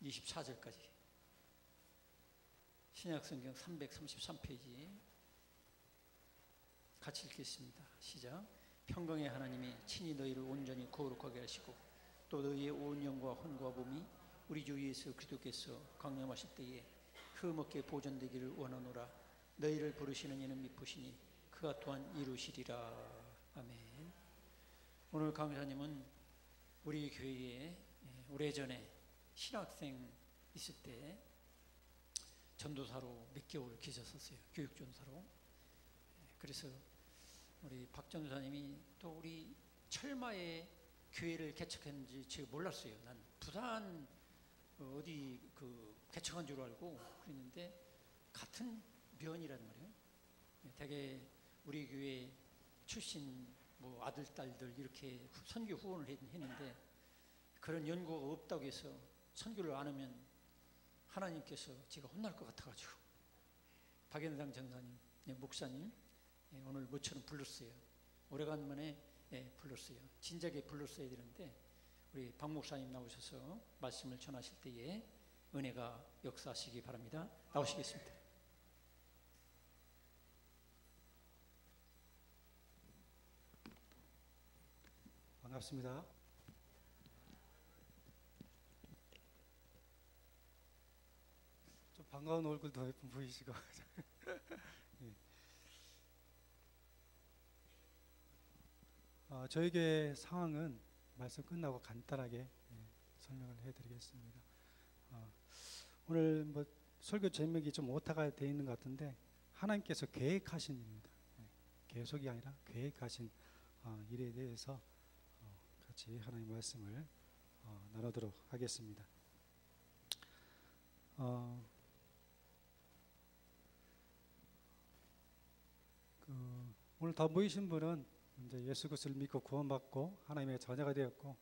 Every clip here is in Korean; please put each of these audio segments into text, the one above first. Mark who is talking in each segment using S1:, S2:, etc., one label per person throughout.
S1: 24절까지 신약성경 333페이지 같이 읽겠습니다. 시작. 평강의 하나님이 친히 너희를 온전히 거룩하게 하시고 또 너희의 온 영과 혼과 몸이 우리 주 예수 그리스도께서 강림하실 때에 흠없게 보존되기를 원하노라. 너희를 부르시는 이는 미쁘시니 그가 또한 이루시리라. 아멘. 오늘 강사님은 우리 교회에 오래전에 신학생 있을 때 전도사로 몇 개월 계셨었어요. 교육전사로. 그래서 우리 박 전도사님이 또 우리 철마에 교회를 개척했는지 제가 몰랐어요. 난 부산 어디 개척한 줄 알고 그랬는데 같은 면이란 말이에요. 되게 우리 교회 출신 뭐 아들 딸들 이렇게 선교 후원을 했는데 그런 연고가 없다고 해서 선교를 안 하면 하나님께서 제가 혼날 것 같아가지고 박연상 전사님, 목사님 오늘 모처럼 불렀어요. 오래간만에 불렀어요. 진작에 불렀어야 되는데 우리 박 목사님 나오셔서 말씀을 전하실 때에 은혜가 역사하시기 바랍니다. 나오시겠습니다.
S2: 반갑습니다. 좀 반가운 얼굴도 예쁜 보이시고 예. 저에게 상황은 말씀 끝나고 간단하게 설명을 해드리겠습니다. 오늘 뭐 설교 제목이 좀 오타가 되어 있는 것 같은데 하나님께서 계획하신 일입니다. 계속이 아니라 계획하신 일에 대해서 같이 하나님 말씀을 나누도록 하겠습니다. 오늘 다 모이신 분은 이제 예수 그리스도를 믿고 구원받고 하나님의 자녀가 되었고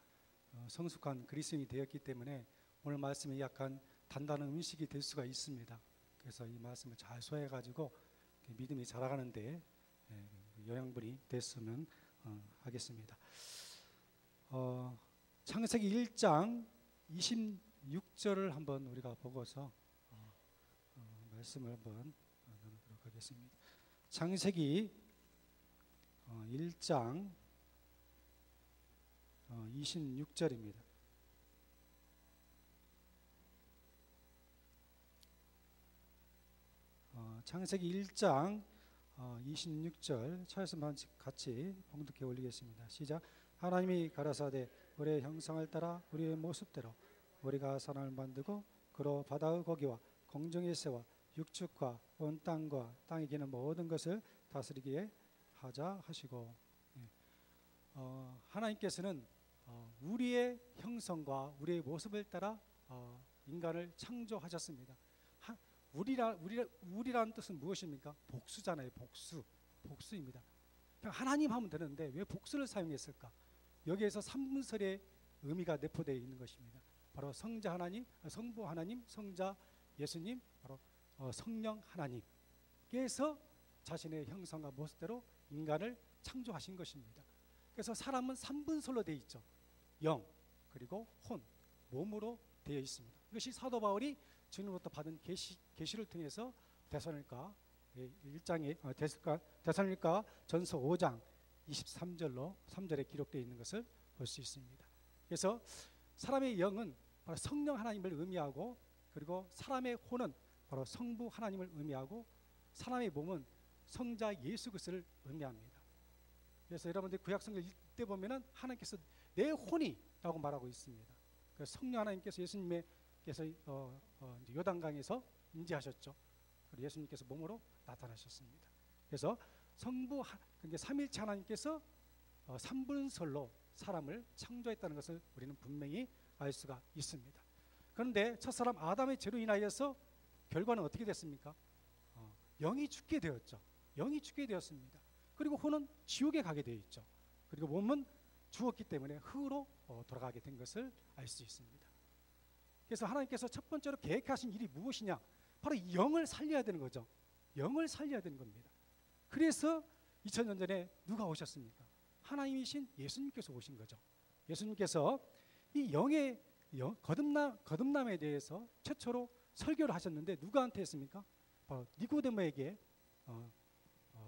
S2: 성숙한 그리스도인이 되었기 때문에 오늘 말씀이 약간 단단한 음식이 될 수가 있습니다. 그래서 이 말씀을 잘 소화해가지고 믿음이 자라가는데 영양분이 됐으면 하겠습니다. 창세기 1장 26절을 한번 우리가 보고서 말씀을 한번 나누도록 하겠습니다. 창세기 1장 26절입니다. 창세기 1장 26절 차에서 같이 봉독해 올리겠습니다. 시작. 하나님이 가라사대 우리의 형상을 따라 우리의 모습대로 우리가 사람을 만들고 그로 바다의 고기와 공중의 새와 육축과 온 땅과 땅에 기는 모든 것을 다스리기에 하자 하시고 하나님께서는 우리의 형성과 우리의 모습을 따라 인간을 창조하셨습니다. 우리라는 뜻은 무엇입니까? 복수잖아요. 복수입니다. 하나님 하면 되는데 왜 복수를 사용했을까? 여기에서 3분설의 의미가 내포되어 있는 것입니다. 바로 성자 하나님, 성부 하나님, 성자 예수님, 바로 성령 하나님께서 자신의 형상과 모습대로 인간을 창조하신 것입니다. 그래서 사람은 3분설로 되어 있죠. 영, 그리고 혼, 몸으로 되어 있습니다. 이것이 사도 바울이 주님으로부터 받은 계시를 통해서 데살로니가 1장에 데살로니가 전서 5장 23절로 3절에 기록되어 있는 것을 볼 수 있습니다. 그래서 사람의 영은 바로 성령 하나님을 의미하고 그리고 사람의 혼은 바로 성부 하나님을 의미하고 사람의 몸은 성자 예수 그리스도를 의미합니다. 그래서 여러분들 구약성경 읽때 보면은 하나님께서 내 혼이라고 말하고 있습니다. 그래서 성령 하나님께서 예수님께서 요단강에서 임재하셨죠. 그리고 예수님께서 몸으로 나타나셨습니다. 그래서 성부 삼일체 하나님께서 3분설로 사람을 창조했다는 것을 우리는 분명히 알 수가 있습니다. 그런데 첫사람 아담의 죄로 인하여서 결과는 어떻게 됐습니까? 영이 죽게 되었죠. 영이 죽게 되었습니다. 그리고 혼은 지옥에 가게 되어 있죠. 그리고 몸은 죽었기 때문에 흙으로 돌아가게 된 것을 알 수 있습니다. 그래서 하나님께서 첫 번째로 계획하신 일이 무엇이냐? 바로 영을 살려야 되는 거죠. 영을 살려야 되는 겁니다. 그래서 2000년 전에 누가 오셨습니까? 하나님이신 예수님께서 오신 거죠. 예수님께서 이 영의 거듭남에 대해서 최초로 설교를 하셨는데 누구한테 했습니까? 바로 니고데모에게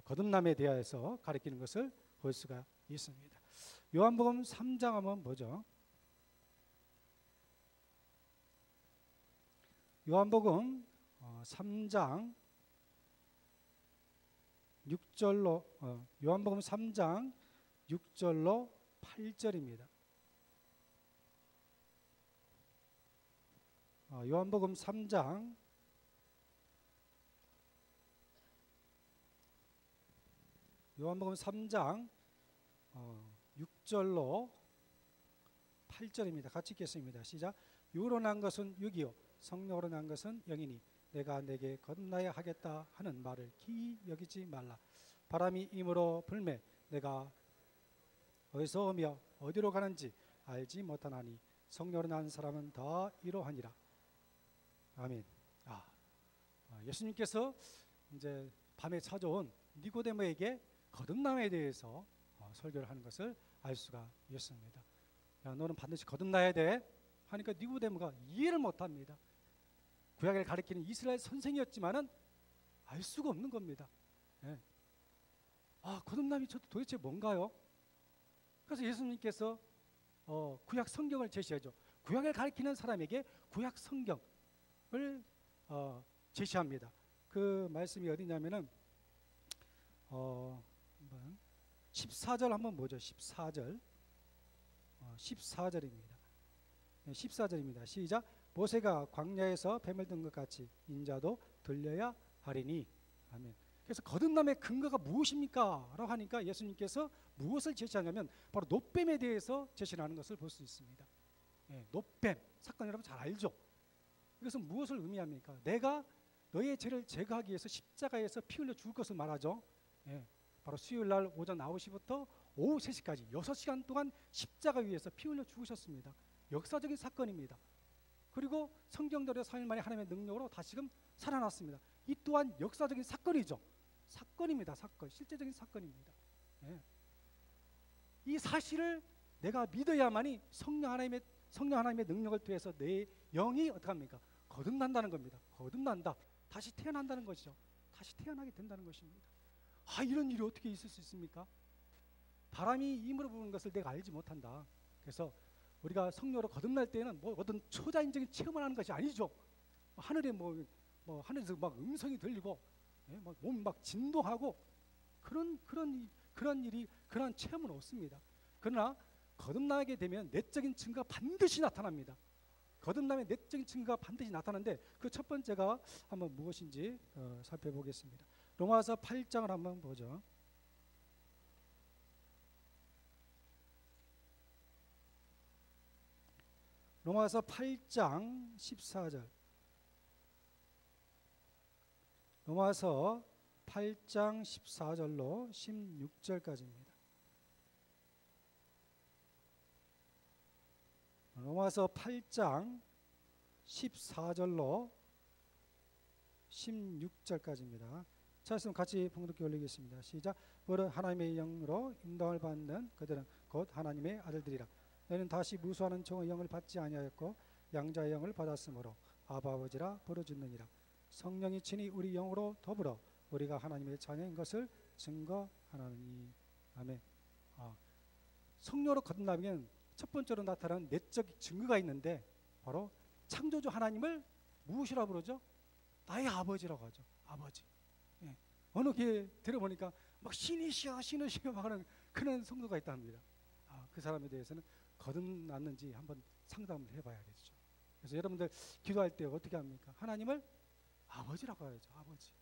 S2: 거듭남에 대해서 가르치는 것을 볼 수가 있습니다. 요한복음 3장 하면 뭐죠? 요한복음 3장 6절로 요한복음 3장 6절로 8절입니다. 요한복음 3장 6절로 8절입니다. 같이 읽겠습니다. 시작. 육으로 난 것은 육이요 성령으로 난 것은 영이니 내가 내게 거듭나야 하겠다 하는 말을 기이 여기지 말라. 바람이 임으로 불매 내가 어디서 오며 어디로 가는지 알지 못하나니 성령으로 난 사람은 다 이러하니라. 아멘. 예수님께서 이제 밤에 찾아온 니고데모에게 거듭남에 대해서 설교를 하는 것을 알 수가 있습니다. 야, 너는 반드시 거듭나야 돼 하니까 니고데모가 이해를 못합니다. 구약을 가리키는 이스라엘 선생이었지만은 알 수가 없는 겁니다. 예. 거듭남이 도대체 뭔가요? 그래서 예수님께서 구약 성경을 제시하죠. 구약을 가리키는 사람에게 구약 성경을 제시합니다. 그 말씀이 어디냐면은 14절 한번 보죠. 14절 14절입니다. 14절입니다. 시작. 모세가 광야에서 뱀을 든 것 같이 인자도 들려야 하리니. 아멘. 그래서 거듭남의 근거가 무엇입니까? 라고 하니까 예수님께서 무엇을 제시하냐면 바로 놋뱀에 대해서 제시하는 것을 볼 수 있습니다. 놋뱀 사건 여러분 잘 알죠? 이것은 무엇을 의미합니까? 내가 너의 죄를 제거하기 위해서 십자가에서 피 흘려 죽을 것을 말하죠. 바로 수요일날 오전 9시부터 오후 3시까지 6시간 동안 십자가 위에서 피 흘려 죽으셨습니다. 역사적인 사건입니다. 그리고 성경대로 3일 만에 하나님의 능력으로 다시금 살아났습니다. 이 또한 역사적인 사건이죠. 사건입니다. 사건. 실제적인 사건입니다. 이 사실을 내가 믿어야만이 성령 하나님의 능력을 통해서 내 영이 어떻게 합니까? 거듭난다는 겁니다. 거듭난다. 다시 태어난다는 것이죠. 다시 태어나게 된다는 것입니다. 이런 일이 어떻게 있을 수 있습니까? 바람이 임으로 부는 것을 내가 알지 못한다. 그래서 우리가 성령으로 거듭날 때는 어떤 초자연적인 체험을 하는 것이 아니죠. 하늘에 하늘에서 막 음성이 들리고 몸 막 진동하고 그런 일이 그런 체험은 없습니다. 그러나 거듭나게 되면 내적인 증거가 반드시 나타납니다. 거듭남의 내적인 증거가 반드시 나타나는데 그 첫 번째가 한번 무엇인지 살펴보겠습니다. 로마서 8장을 한번 보죠. 로마서 8장 14절. 로마서 8장 14절로 16절까지입니다. 로마서 8장 14절로 16절까지입니다. 자, 그럼 같이 봉독해 올리겠습니다. 시작. 오늘 하나님의 영으로 인도함을 받는 그들은 곧 하나님의 아들들이라. 너희는 다시 무수하는 종의 영을 받지 아니하였고 양자의 영을 받았으므로 아바 아버지라 부르짖느니라. 성령이 친히 우리 영으로 더불어 우리가 하나님의 자녀인 것을 증거하나니. 아멘. 성령으로 거듭나면 첫 번째로 나타나는 내적 증거가 있는데 바로 창조주 하나님을 무엇이라고 부르죠? 나의 아버지라고 하죠. 아버지. 어느 교회 들어보니까 막 신이시여 막 하는 그런 성도가 있답니다. 그 사람에 대해서는 거듭났는지 한번 상담을 해봐야겠죠. 그래서 여러분들 기도할 때 어떻게 합니까? 하나님을 아버지라고 해야죠. 아버지.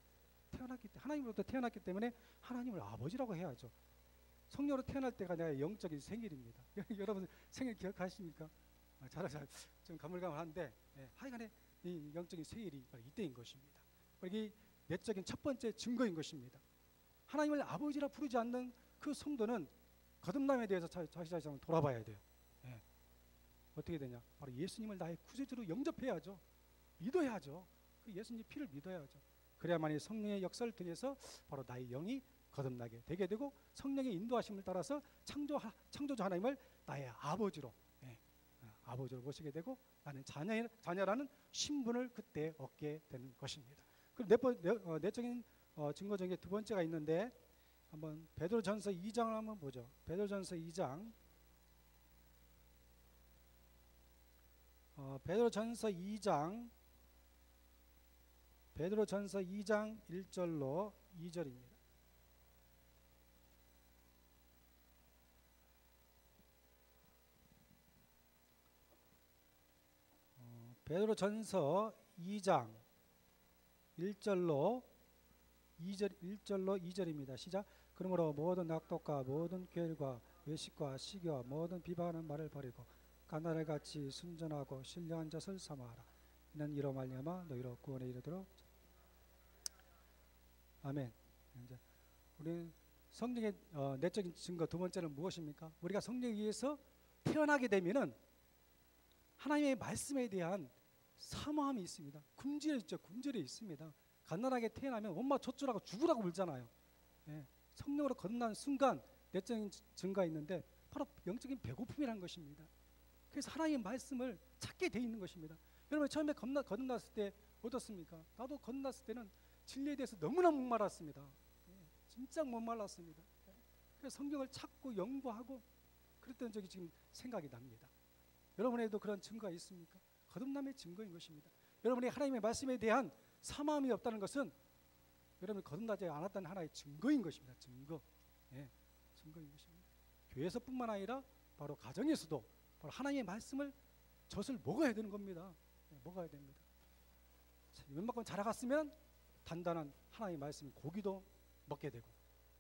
S2: 하나님으로부터 태어났기 때문에 하나님을 아버지라고 해야죠. 성령으로 태어날 때가 나의 영적인 생일입니다. 여러분 생일 기억하십니까? 좀 가물가물한데 하여간에 이 영적인 생일이 바로 이때인 것입니다. 이게 내적인 첫 번째 증거인 것입니다. 하나님을 아버지라 부르지 않는 그 성도는 거듭남에 대해서 자시 한번 돌아봐야 돼요. 어떻게 되냐? 바로 예수님을 나의 구세주로 영접해야죠. 믿어야죠. 그 예수님 피를 믿어야죠. 그래야만이 성령의 역사를 통해서 바로 나의 영이 거듭나게 되게 되고 성령의 인도하심을 따라서 창조주 하나님을 나의 아버지로 아버지를 모시게 되고 나는 자녀라는 신분을 그때 얻게 되는 것입니다. 그리고 내적인 증거 중에 두 번째가 있는데 한번 베드로전서 2장을 한번 보죠. 베드로전서 2장 베드로전서 2장 1절로 2절입니다. 베드로전서 2장 1절로 2절입니다. 시작. 그러므로 모든 악독과 모든 괴일과 외식과 시기와 모든 비방하는 말을 버리고 가나를 같이 순전하고 신령한 젖을 삼아라. 이는 이로 말미암아 너희로 구원에 이르도록. 아멘. 이제 우리는 성령의 내적인 증거 두 번째는 무엇입니까? 우리가 성령에 의해서 태어나게 되면은 하나님의 말씀에 대한 사모함이 있습니다. 굶주려 있습니다. 갓난아게 태어나면 엄마 젖주라고 죽으라고 울잖아요. 예, 성령으로 거듭난 순간 내적인 증거가 있는데 바로 영적인 배고픔이라는 것입니다. 그래서 하나님의 말씀을 찾게 돼 있는 것입니다. 여러분 처음에 거듭났을 때 어떻습니까? 나도 거듭났을 때는 진리에 대해서 너무나 목말랐습니다. 예, 진짜 목말랐습니다. 예, 그래서 성경을 찾고 연구하고 그랬던 적이 지금 생각이 납니다. 여러분에도 그런 증거가 있습니까? 거듭남의 증거인 것입니다. 여러분이 하나님의 말씀에 대한 사마음이 없다는 것은 여러분이 거듭나지 않았다는 하나의 증거인 것입니다. 증거. 예, 증거인 것입니다. 교회에서뿐만 아니라 바로 가정에서도 바로 하나님의 말씀을 젖을 먹어야 되는 겁니다. 예, 먹어야 됩니다. 웬만큼 자라갔으면 단단한 하나님의 말씀이 고기도 먹게 되고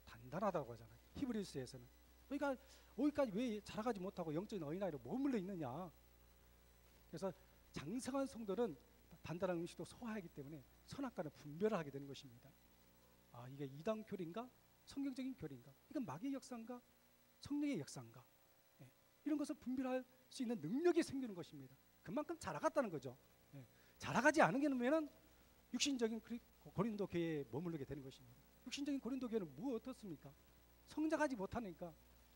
S2: 단단하다고 하잖아요. 히브리서에서는. 그러니까 여기까지 왜 자라가지 못하고 영적인 어린아이로 머물러 있느냐. 그래서 장성한 성도는 단단한 음식도 소화하기 때문에 선악과는 분별을 하게 되는 것입니다. 아, 이게 이단 교리인가? 성경적인 교리인가? 이건 마귀의 역사인가? 성령의 역사인가? 예, 이런 것을 분별할 수 있는 능력이 생기는 것입니다. 그만큼 자라갔다는 거죠. 예, 자라가지 않으면 육신적인 고린도 교회에 머무르게 되는 것입니다. 육신적인 고린도 교회는 어떻습니까? 성장하지 못하니까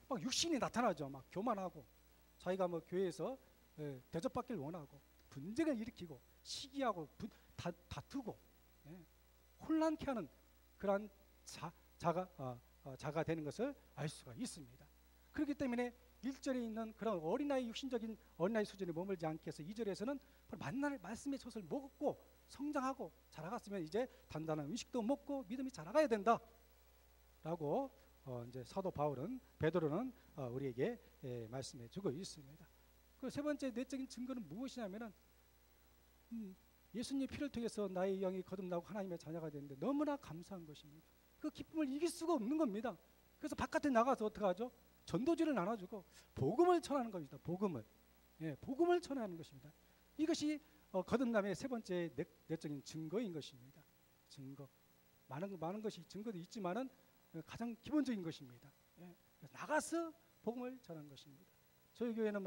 S2: 막 육신이 나타나죠. 막 교만하고 자기가 뭐 교회에서 대접받기를 원하고 분쟁을 일으키고 시기하고 다투고 혼란케 하는 그러한 자가 되는 것을 알 수가 있습니다. 그렇기 때문에 1절에 있는 그런 어린아이 육신적인 어린아이 수준에 머물지 않게 해서 2절에서는 만날 말씀의 젖을 먹고 성장하고 자라갔으면 이제 단단한 음식도 먹고 믿음이 자라가야 된다라고 이제 사도 베드로는 우리에게 말씀해 주고 있습니다. 그 세 번째 내적인 증거는 무엇이냐면은 예수님의 피를 통해서 나의 영이 거듭나고 하나님의 자녀가 되는데 너무나 감사한 것입니다. 그 기쁨을 이길 수가 없는 겁니다. 그래서 바깥에 나가서 어떻게 하죠? 전도지를 나눠주고 복음을 전하는 겁니다. 복음을 전하는 것입니다. 이것이 거듭남의 세 번째 내적인 증거인 것입니다. 증거. 많은 것이 증거도 있지만은 가장 기본적인 것입니다. 나가서 복음을 전하는 것입니다. 저희 교회는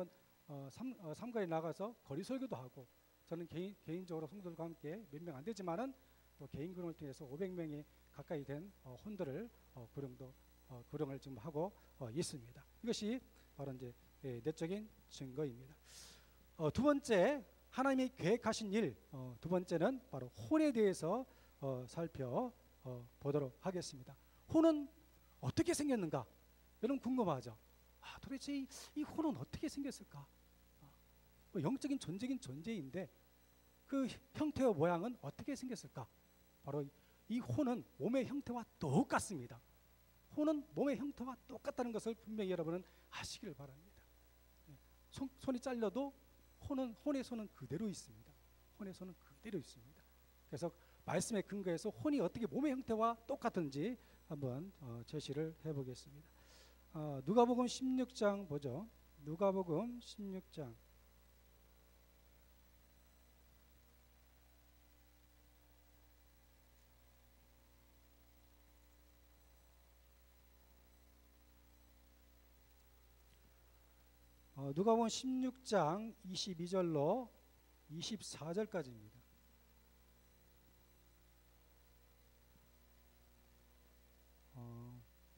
S2: 삼가에 나가서 거리 설교도 하고 저는 개인적으로 성도들과 함께 몇 명 안 되지만은 또 개인 구령을 통해서 500명이 가까이 된 혼들을 구령을 지금 하고 있습니다. 이것이 바로 이제 내적인 증거입니다. 두 번째 하나님이 계획하신 일, 두 번째는 바로 혼에 대해서 살펴보도록 하겠습니다. 혼은 어떻게 생겼는가? 여러분 궁금하죠? 도대체 이 혼은 어떻게 생겼을까? 영적인 존재긴 존재인데 그 형태와 모양은 어떻게 생겼을까? 바로 이 혼은 몸의 형태와 똑같습니다. 혼은 몸의 형태와 똑같다는 것을 분명히 여러분은 아시기를 바랍니다. 손이 잘려도 혼의 손은 그대로 있습니다. 혼의 손은 그대로 있습니다. 그래서 말씀에 근거해서 혼이 어떻게 몸의 형태와 똑같은지 한번 제시를 해보겠습니다. 누가복음 16장 보죠. 누가복음 16장. 누가복음 16장 22절로 24절까지입니다.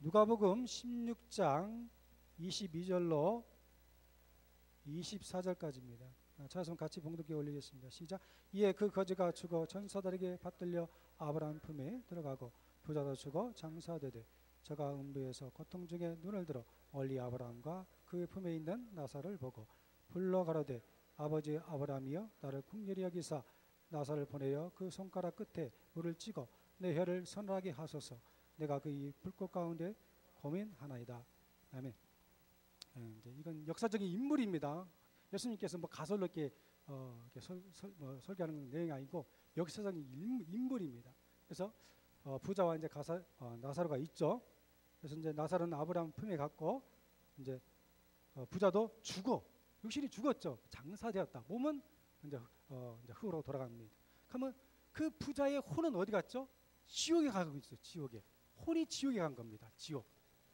S2: 누가복음 16장 22절로 24절까지입니다. 찾아서 같이 봉독해 올리겠습니다. 시작. 이에 그 거지가 죽어 천사들에게 받들려 아브라함 품에 들어가고 부자도 죽어 장사되되 저가 음부에서 고통 중에 눈을 들어 멀리 아브라함과 그의 품에 있는 나사를 보고 불러 가로되 아버지 아브라함이여 나를 긍휼히 여기사 나사를 보내어 그 손가락 끝에 물을 찍어 내 혀를 서늘하게 하소서. 내가 그 이 불꽃 가운데 고민하나이다. 아멘. 이제 이건 역사적인 인물입니다. 예수님께서 뭐 가설로 이렇게 설교하는 내용이 아니고 역사적인 인물입니다. 그래서 부자와 이제 나사로가 있죠. 그래서 이제 나사로는 아브라함 품에 갔고 이제 부자도 육신이 죽었죠. 장사되었다. 몸은 이제 흙으로 돌아갑니다. 그러면 그 부자의 혼은 어디 갔죠? 지옥에 가고 있어요. 지옥에. 혼이 지옥에 간 겁니다.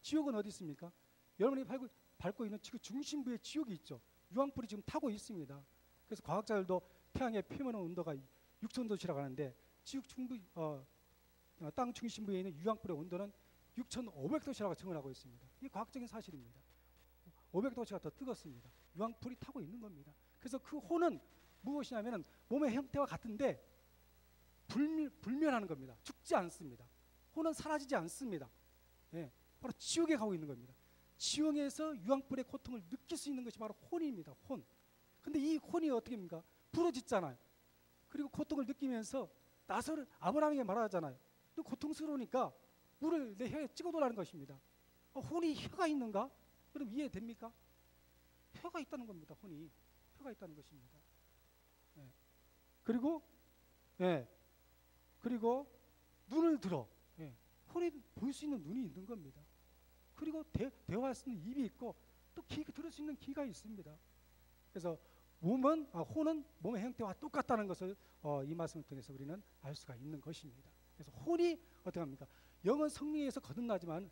S2: 지옥은 어디 있습니까? 여러분이 밟고 있는 지구 중심부에 지옥이 있죠. 유황불이 지금 타고 있습니다. 그래서 과학자들도 태양의 표면 온도가 6,000도시라고 하는데 땅 중심부에 있는 유황불의 온도는 6,500도시라고 증언하고 있습니다. 이게 과학적인 사실입니다. 500도씨가 더 뜨겁습니다. 유황불이 타고 있는 겁니다. 그래서 그 혼은 무엇이냐면 몸의 형태와 같은데 불멸하는 겁니다. 죽지 않습니다. 혼은 사라지지 않습니다. 예, 바로 지옥에 가고 있는 겁니다. 지옥에서 유황불의 고통을 느낄 수 있는 것이 바로 혼입니다. 혼. 근데 이 혼이 어떻게 됩니까? 부러졌잖아요. 그리고 고통을 느끼면서 나서를 아브라함에게 말하잖아요. 또 고통스러우니까 물을 내 혀에 찍어달라는 것입니다. 혼이 혀가 있는가? 그럼 이해됩니까? 혀가 있다는 겁니다. 혼이 혀가 있다는 것입니다. 예. 그리고 눈을 들어. 예. 혼이 볼 수 있는 눈이 있는 겁니다. 그리고 대화할 수 있는 입이 있고 또 들을 수 있는 귀가 있습니다. 그래서 혼은 몸의 형태와 똑같다는 것을 이 말씀을 통해서 우리는 알 수가 있는 것입니다. 그래서 혼이 어떻게 합니까? 영은 성령에서 거듭나지만은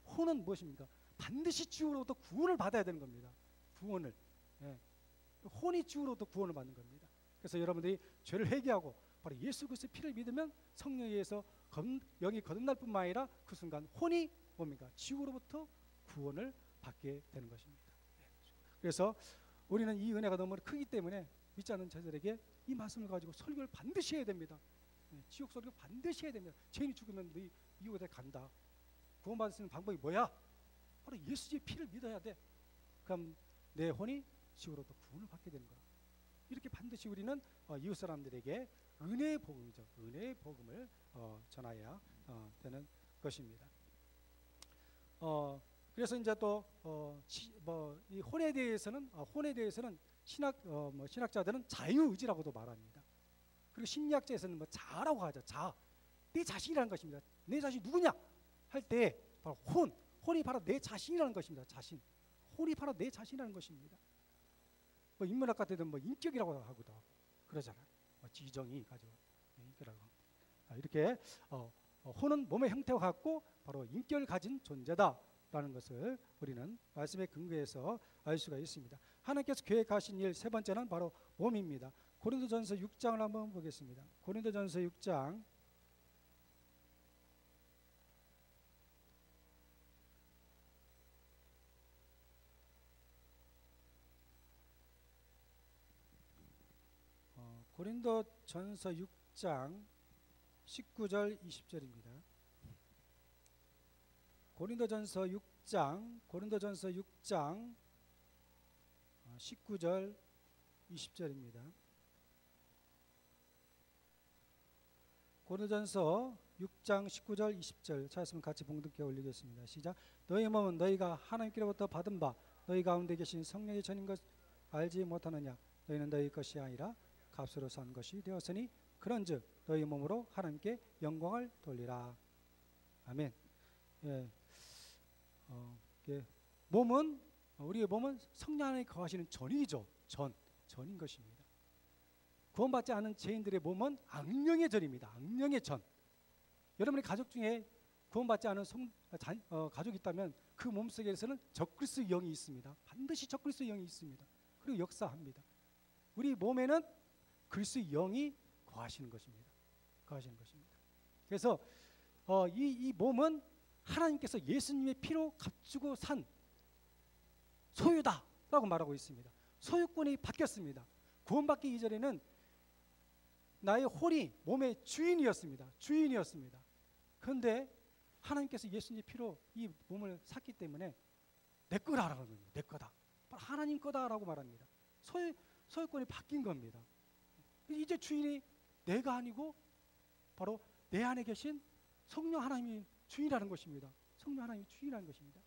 S2: 혼은 무엇입니까? 반드시 지옥으로부터 구원을 받아야 되는 겁니다. 구원을. 예. 혼이 지옥으로부터 구원을 받는 겁니다. 그래서 여러분들이 죄를 회개하고 바로 예수 그리스도의 피를 믿으면 성령에 의해서 영이 거듭날 뿐만 아니라 그 순간 혼이 뭡니까? 지옥으로부터 구원을 받게 되는 것입니다. 예. 그래서 우리는 이 은혜가 너무 크기 때문에 믿지 않는 자들에게 이 말씀을 가지고 설교를 반드시 해야 됩니다. 예. 지옥 설교 반드시 해야 됩니다. 죄인이 죽으면 너희 이곳에 간다. 구원받을 수 있는 방법이 뭐야? 바로 예수의 피를 믿어야 돼. 그럼 내 혼이 지옥으로부터 구원을 받게 되는 거야. 이렇게 반드시 우리는 이웃 사람들에게 은혜의 복음이죠. 은혜의 복음을 전해야 되는 것입니다. 그래서 이제 또 이 혼에 대해서는 신학자들은 자유의지라고도 말합니다. 그리고 심리학자에서는 자라고 하죠. 내 자신이라는 것입니다. 내 자신이 누구냐 할 때 바로 혼이 바로 내 자신이라는 것입니다. 혼이 바로 내 자신이라는 것입니다. 인문학 같은 데는 인격이라고 하기도 하고 그러잖아요. 지정이 가지고 인격이라고 합니다. 이렇게 혼은 몸의 형태와 같고 바로 인격을 가진 존재다라는 것을 우리는 말씀의 근거에서 알 수가 있습니다. 하나님께서 계획하신 일 세 번째는 바로 몸입니다. 고린도전서 6장을 한번 보겠습니다. 고린도전서 6장 고린도전서 6장 19절 20절입니다. 고린도전서 6장 19절 20절입니다. 고린도전서 6장 19절 20절 찾았으면 같이 봉독해 올리겠습니다. 시작. 너희 몸은 너희가 하나님께로부터 받은 바 너희 가운데 계신 성령의 전인 것 알지 못하느냐. 너희는 너희 것이 아니라 값으로 산 것이 되었으니 그런즉 너희 몸으로 하나님께 영광을 돌리라. 아멘. 예. 우리의 몸은 성령 안에 거하시는 전이죠. 전인 것입니다. 구원받지 않은 죄인들의 몸은 악령의 전입니다. 악령의 전. 여러분의 가족 중에 구원받지 않은 가족이 있다면 그 몸속에서는 적그리스도의 영이 있습니다. 반드시 적그리스도의 영이 있습니다. 그리고 역사합니다. 우리 몸에는 그리스도의 영이 거하시는 것입니다. 그래서 이 몸은 하나님께서 예수님의 피로 값주고 산 소유다 라고 말하고 있습니다. 소유권이 바뀌었습니다. 구원받기 이전에는 나의 홀이 몸의 주인이었습니다. 그런데 하나님께서 예수님 피로 이 몸을 샀기 때문에 내 거다라는 거예요. 내 거다. 하나님 거다라고 말합니다. 소유권이 바뀐 겁니다. 이제 주인이 내가 아니고 바로 내 안에 계신 성령 하나님이 주인이라는 것입니다. 성령 하나님이 주인이라는 것입니다.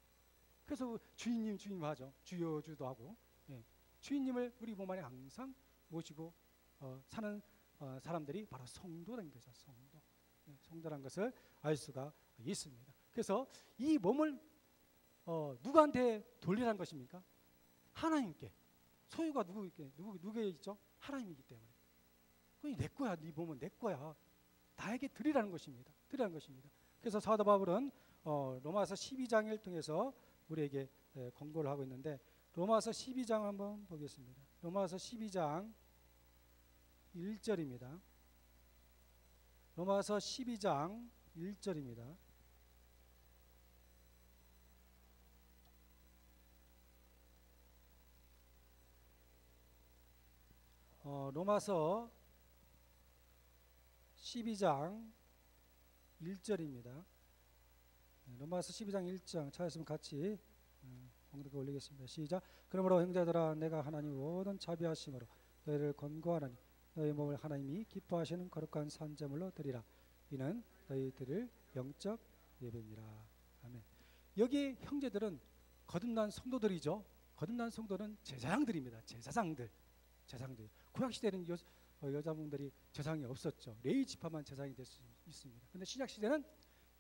S2: 그래서 주인님 하죠. 주여주도 하고, 예. 주인님을 우리 몸 안에 항상 모시고 사는 사람들이 바로 성도라는 거죠. 성도. 예, 성도라는 것을 알 수가 있습니다. 그래서 이 몸을 누구한테 돌리라는 것입니까? 하나님께. 소유가 누구에 있죠? 하나님이기 때문에. 그게 내 거야. 네 몸은 내 거야. 나에게 드리라는 것입니다. 그래서 사도 바울은 로마서 12장을 통해서 우리에게 권고를 하고 있는데, 로마서 12장 한번 보겠습니다. 로마서 12장 1절입니다. 로마서 12장 1절입니다. 로마서 12장 1절입니다. 로마서 12장 1장 찾았으면 같이 공독해 올리겠습니다. 시작. 그러므로 형제들아, 내가 하나님 모든 자비하심으로 너희를 권고하노니 너희 몸을 하나님이 기뻐하시는 거룩한 산제물로 드리라. 이는 너희 드릴 영적 예배니라. 아멘. 여기 형제들은 거듭난 성도들이죠. 거듭난 성도는 제사장들입니다. 제사장들. 구약 시대는 여자분들이 제사장이 없었죠. 레위 지파만 제사장이 될 수 있습니다. 그런데 신약 시대는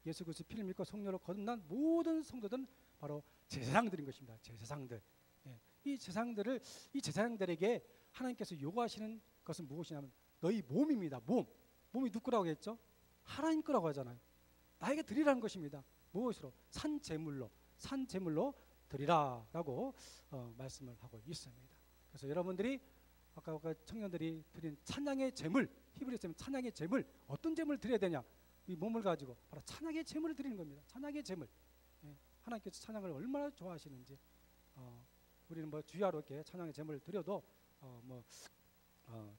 S2: 예수 그리스도 피를 믿고 성령으로 거듭난 모든 성도들은 바로 제사장들인 것입니다. 제사장들. 예. 이 제사장들에게 하나님께서 요구하시는 것은 무엇이냐면 너희 몸입니다. 몸이 누구 거라고 했죠? 하나님 거라고 하잖아요. 나에게 드리라는 것입니다. 무엇으로? 산 제물로 드리라라고 말씀을 하고 있습니다. 그래서 여러분들이 아까 청년들이 드린 찬양의 제물, 히브리서 찬양의 제물, 어떤 제물을 드려야 되냐? 이 몸을 가지고 바로 찬양의 제물을 드리는 겁니다. 찬양의 제물. 예. 하나님께서 찬양을 얼마나 좋아하시는지, 우리는 뭐 주야로 이렇게 찬양의 제물을 드려도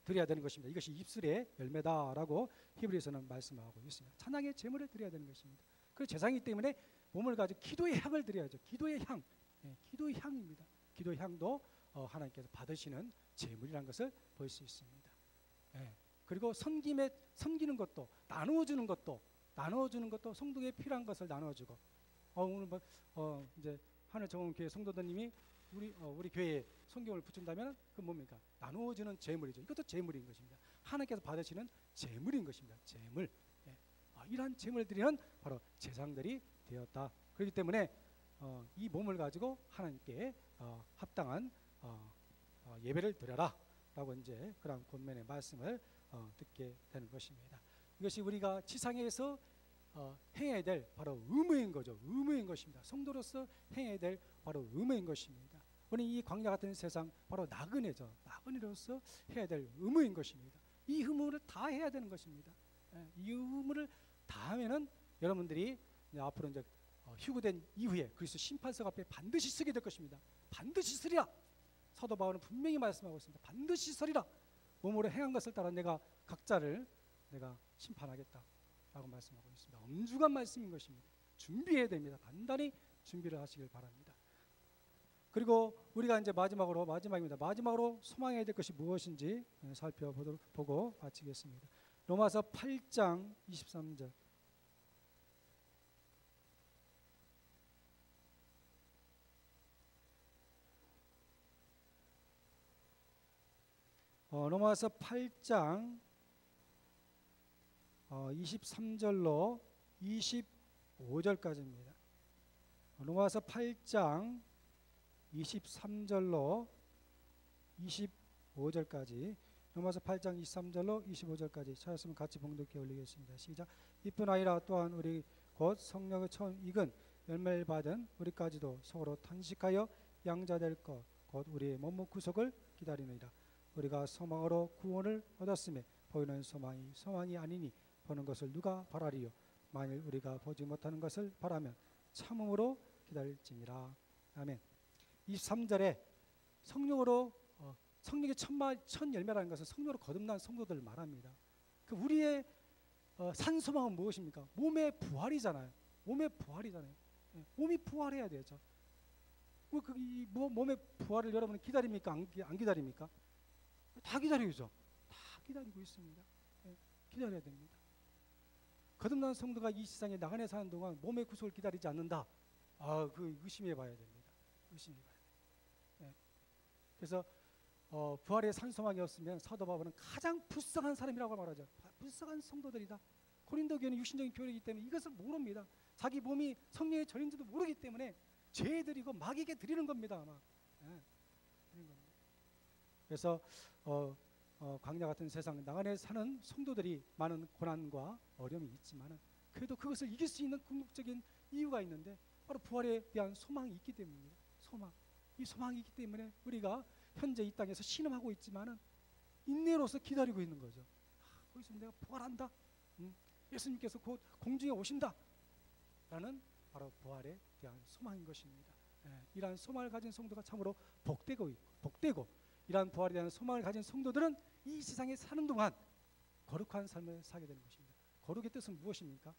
S2: 드려야 되는 것입니다. 이것이 입술의 열매다라고 히브리서는 말씀하고 있습니다. 찬양의 제물을 드려야 되는 것입니다. 그 제사이기 때문에 몸을 가지고 기도의 향을 드려야죠. 기도의 향, 기도의 향입니다. 기도의 향도 하나님께서 받으시는 제물이라는 것을 볼 수 있습니다. 그리고 섬기는 것도, 나누어주는 것도 성도에게 필요한 것을 나누어주고, 오늘 이제 하늘 정원 교회 성도들님이 우리 교회에 성경을 붙인다면 그 뭡니까? 나누어주는 제물이죠. 이것도 제물인 것입니다. 하나님께서 받으시는 제물인 것입니다. 제물. 이러한 제물들은 바로 제사장들이 되었다. 그렇기 때문에 이 몸을 가지고 하나님께 합당한 예배를 드려라 라고 이제 그런 권면의 말씀을 듣게 되는 것입니다. 이것이 우리가 지상에서 행해야 될 바로 의무인 거죠. 의무인 것입니다. 성도로서 행해야 될 바로 의무인 것입니다. 우리 이 광야 같은 세상 바로 나그네죠. 나그네로서 해야 될 의무인 것입니다. 이 의무를 다 해야 되는 것입니다. 이 의무를 다 하면은 여러분들이 이제 앞으로 이제 휴거된 이후에 그리스도 심판석 앞에 반드시 서게 될 것입니다. 반드시 서리라. 사도 바울은 분명히 말씀하고 있습니다. 반드시 서리라. 몸으로 행한 것을 따라 내가 각자를 내가 심판하겠다라고 말씀하고 있습니다. 엄중한 말씀인 것입니다. 준비해야 됩니다. 단단히 준비를 하시길 바랍니다. 그리고 우리가 이제 마지막으로 소망해야 될 것이 무엇인지 살펴보고 마치겠습니다. 로마서 8장 23절. 로마서 8장 23절로 25절까지입니다. 로마서 8장 23절로 25절까지, 로마서 8장 23절로 25절까지 찾았으면 같이 봉독해 올리겠습니다. 시작. 이뿐 아니라 또한 우리 곧 성령의 처음 익은 열매를 받은 우리까지도 서로 탄식하여 양자될 것 곧 우리의 몸의 구속을 기다리느니라. 우리가 소망으로 구원을 얻었음에 보이는 소망이 아니니 보는 것을 누가 바라리요. 만일 우리가 보지 못하는 것을 바라면 참음으로 기다릴지니라. 아멘. 23절에 성령으로 성령의 첫 열매라는 것은 성령으로 거듭난 성도들을 말합니다. 그 우리의 산 소망은 무엇입니까? 몸의 부활이잖아요. 몸의 부활이잖아요. 예, 몸이 부활해야 되죠. 몸의 부활을 여러분은 기다립니까? 안 기다립니까? 다 기다리죠. 다 기다리고 있습니다. 예, 기다려야 됩니다. 거듭난 성도가 이 세상에 나간에 사는 동안 몸의 구속을 기다리지 않는다. 그 의심해 봐야 됩니다. 의심해 봐야 돼요. 예. 그래서 부활의 산소망이 없으면 사도 바울은 가장 불쌍한 사람이라고 말하죠. 불쌍한 성도들이다. 고린도 교회는 육신적인 교회이기 때문에 이것을 모릅니다. 자기 몸이 성령의 절인지도 모르기 때문에 죄 드리고 마귀에게 드리는 겁니다. 아마. 예. 드리는 겁니다. 그래서 광야 같은 세상 나간에 사는 성도들이 많은 고난과 어려움이 있지만 그래도 그것을 이길 수 있는 궁극적인 이유가 있는데 바로 부활에 대한 소망이 있기 때문입니다. 소망. 이 소망이 있기 때문에 우리가 현재 이 땅에서 신음하고 있지만 인내로서 기다리고 있는 거죠. 거기서 내가 부활한다. 예수님께서 곧 공중에 오신다. 라는 바로 부활에 대한 소망인 것입니다. 이러한 소망을 가진 성도가 참으로 복되고 이러한 부활에 대한 소망을 가진 성도들은 이 세상에 사는 동안 거룩한 삶을 살게 되는 것입니다. 거룩의 뜻은 무엇입니까?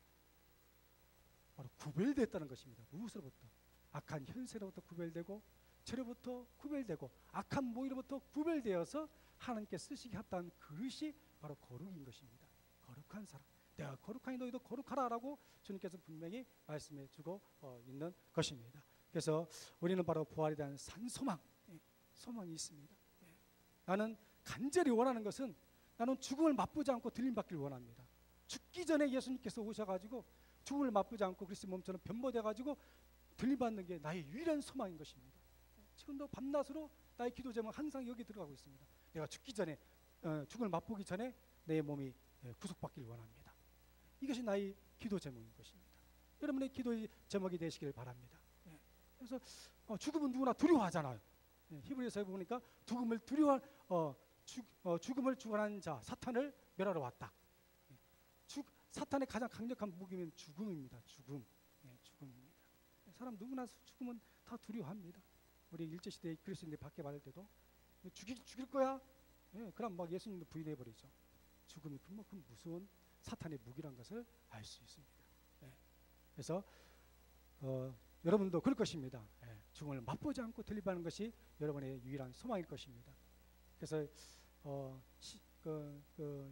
S2: 바로 구별됐다는 것입니다. 무엇으로부터? 악한 현세로부터 구별되고 죄로부터 구별되고 악한 모의로부터 구별되어서 하나님께 쓰시기 합당한 그릇이 바로 거룩인 것입니다. 거룩한 사람. 내가 거룩하니 너희도 거룩하라라고 주님께서 분명히 말씀해 주고 있는 것입니다. 그래서 우리는 바로 부활에 대한 산소망, 소망이 있습니다. 나는 간절히 원하는 것은 나는 죽음을 맛보지 않고 들림받기를 원합니다. 죽기 전에 예수님께서 오셔가지고 죽음을 맛보지 않고 그리스도의 몸처럼 변모돼가지고 들림받는 게 나의 유일한 소망인 것입니다. 지금도 밤낮으로 나의 기도 제목은 항상 여기 들어가고 있습니다. 내가 죽기 전에 죽음을 맛보기 전에 내 몸이 구속받기를 원합니다. 이것이 나의 기도 제목인 것입니다. 여러분의 기도 제목이 되시길 바랍니다. 그래서 죽음은 누구나 두려워하잖아요. 히브리서에 보니까 죽음을 주관하는 자 사탄을 멸하러 왔다. 사탄의 가장 강력한 무기는 죽음입니다. 죽음입니다. 사람 누구나 죽음은 다 두려워합니다. 우리 일제시대 그리스도인들 밖에 말할 때도 죽일 거야? 그럼 막 예수님도 부인해 버리죠. 죽음이 그만큼 무서운 사탄의 무기란 것을 알 수 있습니다. 그래서 여러분도 그럴 것입니다. 죽음을 맛보지 않고 들림받는 것이 여러분의 유일한 소망일 것입니다. 그래서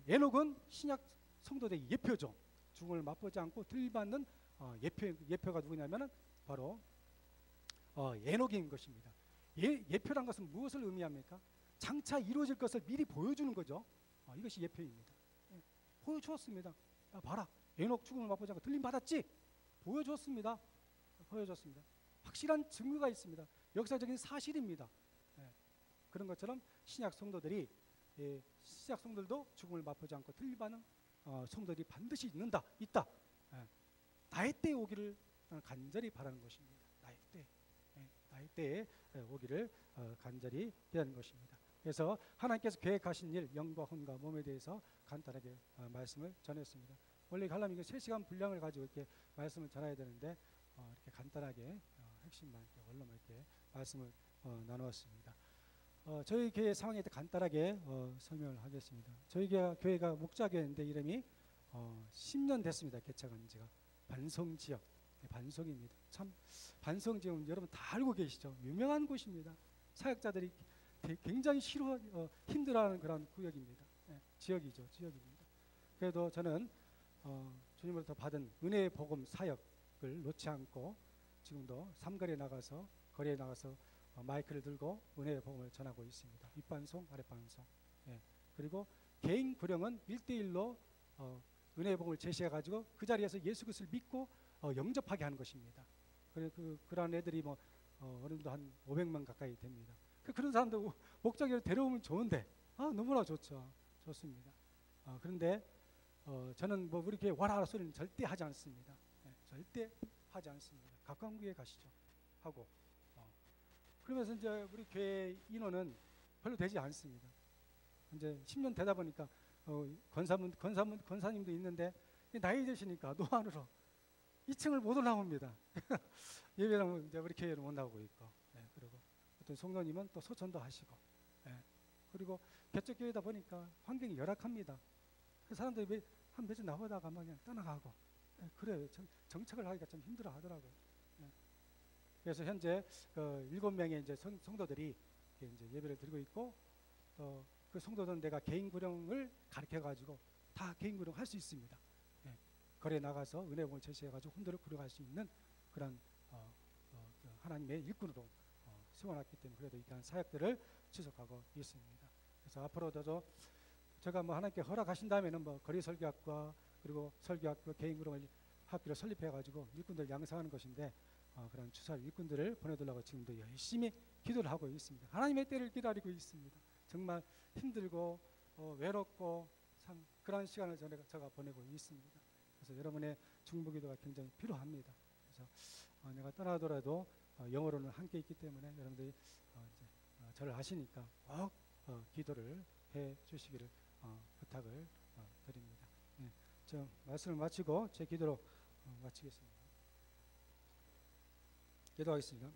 S2: 에녹은 신약 성도들의 예표죠. 죽음을 맛보지 않고 들림받는 예표가 누구냐면은 바로 에녹인 것입니다. 예표란 것은 무엇을 의미합니까? 장차 이루어질 것을 미리 보여주는 거죠. 이것이 예표입니다. 보여주었습니다. 봐라, 에녹 죽음을 맛보지 않고 들림받았지? 보여주었습니다. 확실한 증거가 있습니다. 역사적인 사실입니다. 그런 것처럼 신약 성도들도 죽음을 맛보지 않고 들림받는 성도들이 반드시 있다. 나의 때에 오기를 간절히 바라는 것입니다. 나의 때에 오기를 간절히 기다리는 것입니다. 그래서 하나님께서 계획하신 일, 영과 혼과 몸에 대해서 간단하게 말씀을 전했습니다. 원래 하려면 이거 3시간 분량을 가지고 이렇게 말씀을 전해야 되는데 이렇게 간단하게 핵심만 이렇게 원로만 이렇게 말씀을 나누었습니다. 저희 교회 상황에 대해 간단하게 설명을 하겠습니다. 저희 교회가 목자교회인데 이름이 10년 됐습니다. 개척한 지가. 반성지역, 반성입니다. 참 반성지역은 여러분 다 알고 계시죠. 유명한 곳입니다. 사역자들이 굉장히 힘들어하는 그런 구역입니다. 지역입니다. 그래도 저는 주님으로부터 받은 은혜의 복음 사역을 놓지 않고 지금도 거리에 나가서 마이크를 들고 은혜의 복음을 전하고 있습니다. 윗반송, 아랫반송. 그리고 개인 구령은 1대1로 은혜의 복음을 제시해가지고 그 자리에서 예수 그리스도를 믿고 영접하게 하는 것입니다. 그런 애들이 어느 정도 한 500명 가까이 됩니다. 그런 사람들 목자교회로 데려오면 좋은데 너무나 좋습니다. 그런데 저는 우리 교회 와라 소리는 절대 하지 않습니다. 절대 하지 않습니다. 가까운 교회 가시죠 하고 그러면서 이제 우리 교회 인원은 별로 되지 않습니다. 이제 10년 되다 보니까 권사님도 있는데 나이 드시니까 노안으로 2층을 못 올라옵니다. 예배는 이제 우리 교회는 못 나오고 있고 그리고 어떤 성도님은 또 소천도 하시고, 예. 그리고 개척교회다 보니까 환경이 열악합니다. 사람들이 한 몇 주 나오다가 막 그냥 떠나가고, 예. 그래요. 정착을 하기가 좀 힘들어 하더라고요. 예. 그래서 현재 7명의 이제 성도들이 이제 예배를 드리고 있고, 또 그 성도들은 내가 개인 구령을 가르쳐 가지고 다 개인 구령 할 수 있습니다. 예. 거리에 나가서 은혜봉을 제시해 가지고 혼도를 구령할 수 있는 그런 그 하나님의 일꾼으로 세워놨기 때문에 그래도 이러한 사역들을 지속하고 있습니다. 그래서 앞으로도 제가 뭐 하나님께 허락하신다면은 뭐 거리 설교학과 그리고 설교학교 개인 구령을 학교를 설립해 가지고 일꾼들 양성하는 것인데, 그런 주사 일꾼들을 보내달라고 지금도 열심히 기도를 하고 있습니다. 하나님의 때를 기다리고 있습니다. 정말 힘들고 외롭고 참 그런 시간을 제가 보내고 있습니다. 그래서 여러분의 중보기도가 굉장히 필요합니다. 그래서 내가 떠나더라도 영어로는 함께 있기 때문에 여러분들이 이제 저를 아시니까 꼭 기도를 해 주시기를 부탁을 드립니다. 네, 저 말씀을 마치고 제 기도로 마치겠습니다. 기도하겠습니다.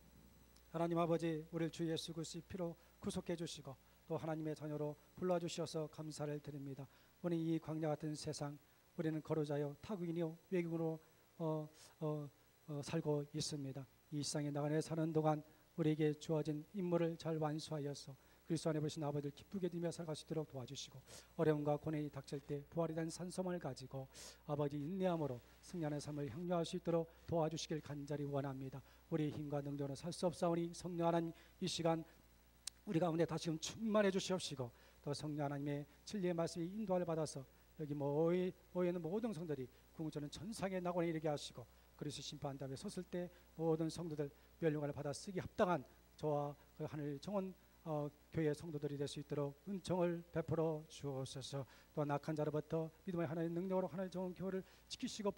S2: 하나님 아버지, 우리를 주 예수 그리스도의 피로 구속해 주시고 또 하나님의 자녀로 불러주셔서 감사를 드립니다. 오늘 이 광야 같은 세상, 우리는 거류자요 타국인이요 외국인으로 살고 있습니다. 이 세상에 나가내 사는 동안 우리에게 주어진 임무를 잘 완수하여서 그리스도 안에 보신 아버지를 기쁘게 드리며 살아갈 수 있도록 도와주시고, 어려움과 고난이 닥칠 때 부활에 대한 산소망을 가지고 아버지 인내함으로 승리하는 삶을 향유할 수 있도록 도와주시길 간절히 원합니다. 우리의 힘과 능력으로 살 수 없사오니 성령 하나님, 이 시간 우리 가운데 다시금 충만해 주시옵시고, 또 성령 하나님의 진리의 말씀이 인도를 받아서 여기 모여 있는 모든 성들이 궁극적으로는 전상의 낙원에 이르게 하시고, 그리스도 심판대에 섰을 때 모든 성도들 멸류관을 받아 쓰기 합당한 저와 그 하늘 정원 교회 성도들이 될 수 있도록 은총을 베풀어 주옵소서. 또 악한 자로부터 믿음의 하나님의 능력으로 하나님의 정원 교회를 지키시고